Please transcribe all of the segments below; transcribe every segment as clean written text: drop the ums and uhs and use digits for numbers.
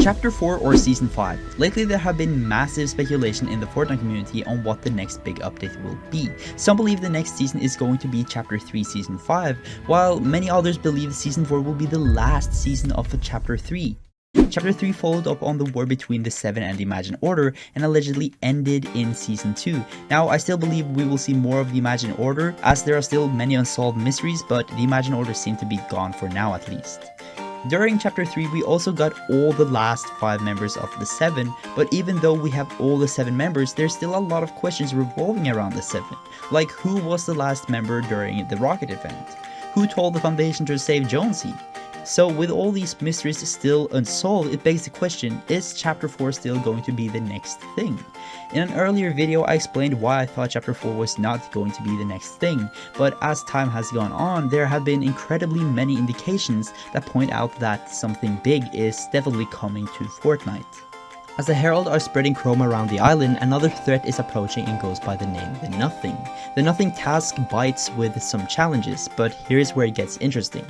Chapter 4 or Season 5. Lately there have been massive speculation in the Fortnite community on what the next big update will be. Some believe the next season is going to be Chapter 3 Season 5, while many others believe Season 4 will be the last season of Chapter 3. Chapter 3 followed up on the war between the Seven and the Imagined Order and allegedly ended in Season 2. Now, I still believe we will see more of the Imagined Order, as there are still many unsolved mysteries, but the Imagined Order seem to be gone for now at least. During Chapter 3, we also got all the last 5 members of the 7, but even though we have all the 7 members, there's still a lot of questions revolving around the 7. Like, who was the last member during the Rocket event? Who told the Foundation to save Jonesy? So with all these mysteries still unsolved, it begs the question, is Chapter 4 still going to be the next thing? In an earlier video I explained why I thought Chapter 4 was not going to be the next thing, but as time has gone on, there have been incredibly many indications that point out that something big is definitely coming to Fortnite. As the Herald are spreading chrome around the island, another threat is approaching and goes by the name The Nothing. The Nothing task bites with some challenges, but here's where it gets interesting.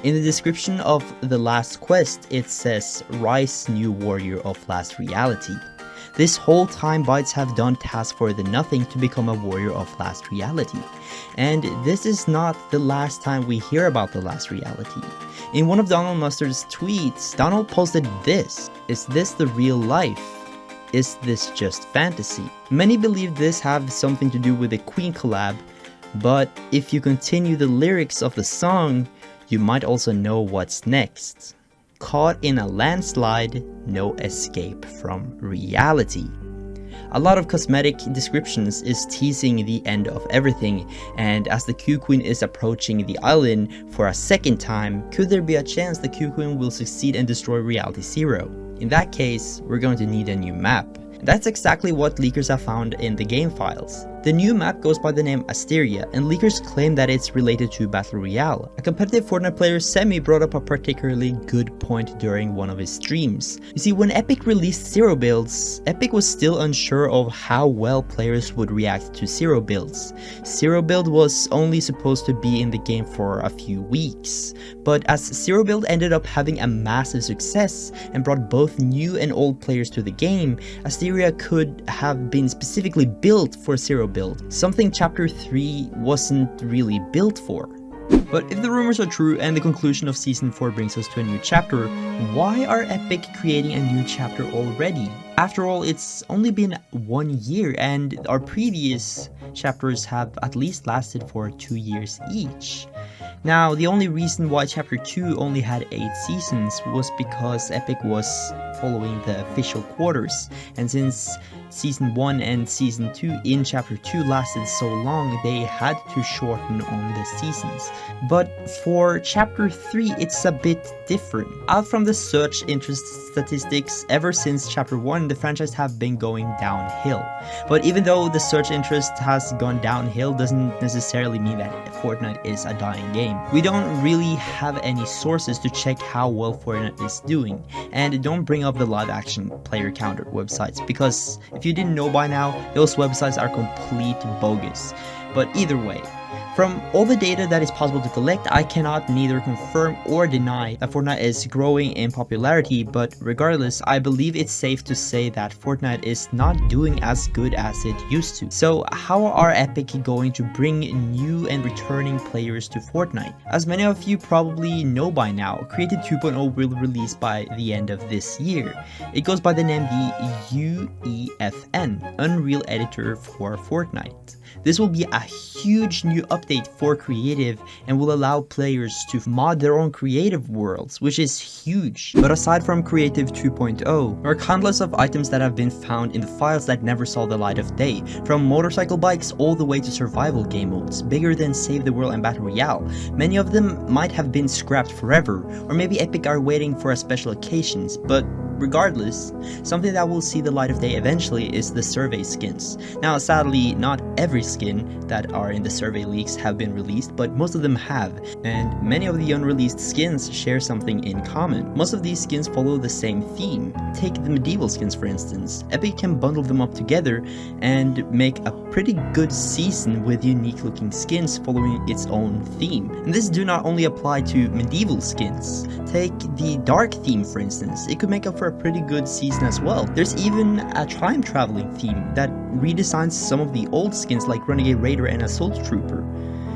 In the description of the last quest, it says, "Rise, new warrior of last reality." This whole time Bytes have done tasks for the Nothing to become a warrior of last reality. And this is not the last time we hear about the last reality. In one of Donald Mustard's tweets, Donald posted this: "Is this the real life? Is this just fantasy?" Many believe this have something to do with the Queen collab, but if you continue the lyrics of the song, you might also know what's next. Caught in a landslide, no escape from reality. A lot of cosmetic descriptions is teasing the end of everything, and as the Q Queen is approaching the island for a second time, could there be a chance the Q Queen will succeed and destroy Reality Zero? In that case, we're going to need a new map. That's exactly what leakers have found in the game files. The new map goes by the name Asteria, and leakers claim that it's related to Battle Royale. A competitive Fortnite player, Semi, brought up a particularly good point during one of his streams. You see, when Epic released Zero builds, Epic was still unsure of how well players would react to Zero builds. Zero build was only supposed to be in the game for a few weeks, but as Zero build ended up having a massive success and brought both new and old players to the game, Asteria could have been specifically built for Zero build, something Chapter 3 wasn't really built for. But if the rumors are true and the conclusion of Season 4 brings us to a new chapter, why are Epic creating a new chapter already? After all, it's only been 1 year and our previous chapters have at least lasted for 2 years each. Now, the only reason why Chapter 2 only had 8 seasons was because Epic was following the official quarters, and since Season 1 and Season 2 in Chapter 2 lasted so long, they had to shorten on the seasons. But for Chapter 3, it's a bit different. Out from the search interest statistics, ever since Chapter 1, the franchise have been going downhill. But even though the search interest has gone downhill, doesn't necessarily mean that Fortnite is a dying game. We don't really have any sources to check how well Fortnite is doing, and don't bring up the live action player counter websites, because if you didn't know by now, those websites are complete bogus. But either way, from all the data that is possible to collect, I cannot neither confirm or deny that Fortnite is growing in popularity, but regardless, I believe it's safe to say that Fortnite is not doing as good as it used to. So how are Epic going to bring new and returning players to Fortnite? As many of you probably know by now, Creative 2.0 will release by the end of this year. It goes by the name the UEFN, Unreal Editor for Fortnite. This will be a huge new update for creative and will allow players to mod their own creative worlds, which is huge. But aside from Creative 2.0, there are countless of items that have been found in the files that never saw the light of day, from motorcycle bikes all the way to survival game modes, bigger than Save the World and Battle Royale. Many of them might have been scrapped forever, or maybe Epic are waiting for a special occasions, but regardless, something that will see the light of day eventually is the survey skins. Now, sadly, not every skin that are in the survey leaks have been released, but most of them have, and many of the unreleased skins share something in common. Most of these skins follow the same theme. Take the medieval skins for instance. Epic can bundle them up together and make a pretty good season with unique looking skins following its own theme. And this do not only apply to medieval skins. Take the dark theme for instance. It could make up for a pretty good season as well. There's even a time traveling theme that redesigns some of the old skins like Renegade Raider and Assault Trooper.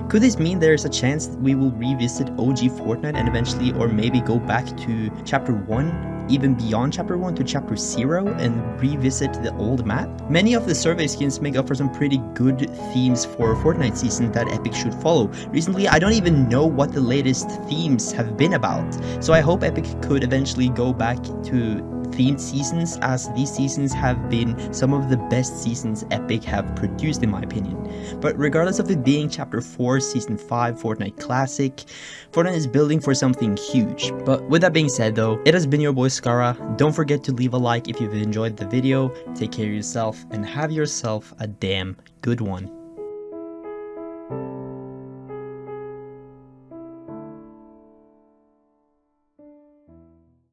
Could this mean there's a chance that we will revisit OG Fortnite and eventually, or maybe go back to Chapter 1, even beyond Chapter 1 to Chapter 0 and revisit the old map? Many of the survey skins make up for some pretty good themes for Fortnite season that Epic should follow. Recently, I don't even know what the latest themes have been about, so I hope Epic could eventually go back to themed seasons, as these seasons have been some of the best seasons Epic have produced in my opinion. But regardless of it being Chapter 4, Season 5 Fortnite Classic, Fortnite is building for something huge. But with that being said though, it has been your boy Skara. Don't forget to leave a like if you've enjoyed the video, take care of yourself, and have yourself a damn good one.